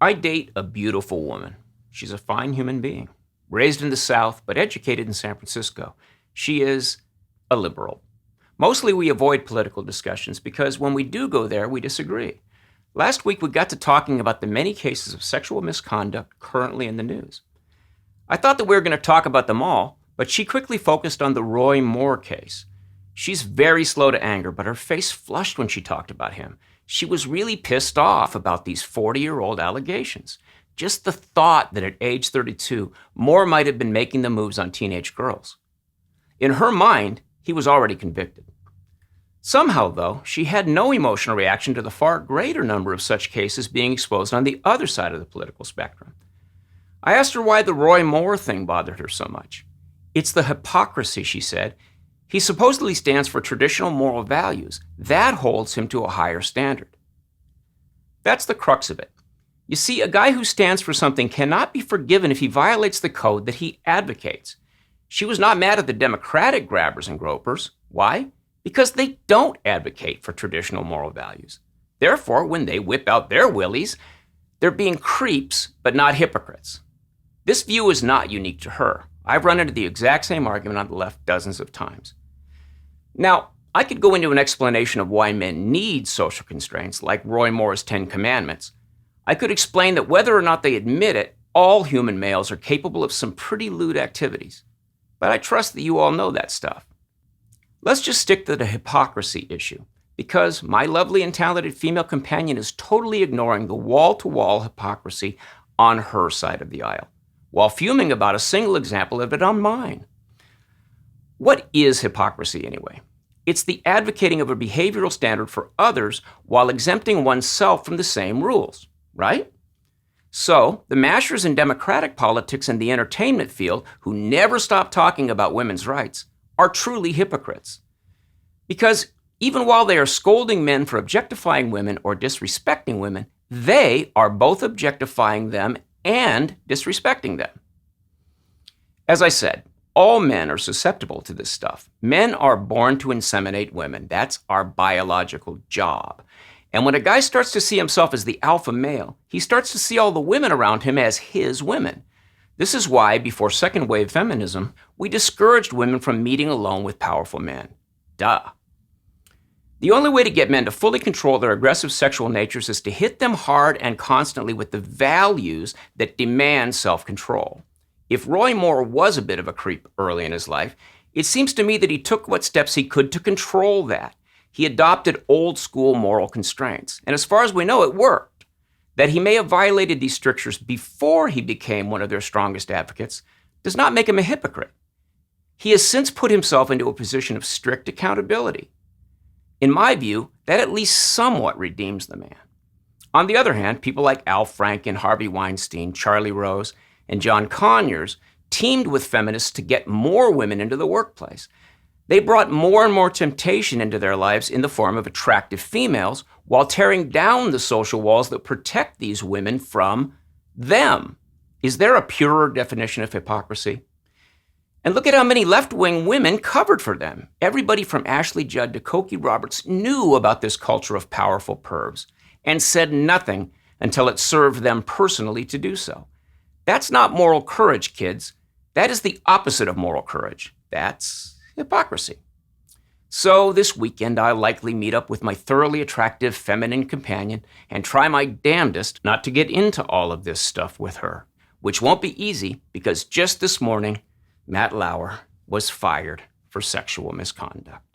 I date a beautiful woman. She's a fine human being. Raised in the South, but educated in San Francisco. She is a liberal. Mostly we avoid political discussions because when we do go there, we disagree. Last week we got to talking about the many cases of sexual misconduct currently in the news. I thought that we were going to talk about them all, but she quickly focused on the Roy Moore case. She's very slow to anger, but her face flushed when she talked about him. She was really pissed off about these 40-year-old allegations. Just the thought that at age 32, Moore might have been making the moves on teenage girls. In her mind, he was already convicted. Somehow, though, she had no emotional reaction to the far greater number of such cases being exposed on the other side of the political spectrum. I asked her why the Roy Moore thing bothered her so much. It's the hypocrisy, she said. He supposedly stands for traditional moral values. That holds him to a higher standard. That's the crux of it. You see, a guy who stands for something cannot be forgiven if he violates the code that he advocates. She was not mad at the Democratic grabbers and gropers. Why? Because they don't advocate for traditional moral values. Therefore, when they whip out their willies, they're being creeps, but not hypocrites. This view is not unique to her. I've run into the exact same argument on the left dozens of times. Now, I could go into an explanation of why men need social constraints, like Roy Moore's 10 Commandments. I could explain that whether or not they admit it, all human males are capable of some pretty lewd activities. But I trust that you all know that stuff. Let's just stick to the hypocrisy issue, because my lovely and talented female companion is totally ignoring the wall-to-wall hypocrisy on her side of the aisle, while fuming about a single example of it on mine. What is hypocrisy anyway? It's the advocating of a behavioral standard for others while exempting oneself from the same rules, right? So, the mashers in democratic politics and the entertainment field who never stop talking about women's rights are truly hypocrites. Because even while they are scolding men for objectifying women or disrespecting women, they are both objectifying them and disrespecting them. As I said, all men are susceptible to this stuff. Men are born to inseminate women. That's our biological job. And when a guy starts to see himself as the alpha male, he starts to see all the women around him as his women. This is why, before second wave feminism, we discouraged women from meeting alone with powerful men. Duh. The only way to get men to fully control their aggressive sexual natures is to hit them hard and constantly with the values that demand self-control. If Roy Moore was a bit of a creep early in his life, it seems to me that he took what steps he could to control that. He adopted old-school moral constraints, and as far as we know, it worked. That he may have violated these strictures before he became one of their strongest advocates does not make him a hypocrite. He has since put himself into a position of strict accountability. In my view, that at least somewhat redeems the man. On the other hand, people like Al Franken, Harvey Weinstein, Charlie Rose, and John Conyers teamed with feminists to get more women into the workplace. They brought more and more temptation into their lives in the form of attractive females while tearing down the social walls that protect these women from them. Is there a purer definition of hypocrisy? And look at how many left-wing women covered for them. Everybody from Ashley Judd to Cokie Roberts knew about this culture of powerful pervs and said nothing until it served them personally to do so. That's not moral courage, kids. That is the opposite of moral courage. That's hypocrisy. So this weekend, I'll likely meet up with my thoroughly attractive feminine companion and try my damnedest not to get into all of this stuff with her, which won't be easy because just this morning, Matt Lauer was fired for sexual misconduct.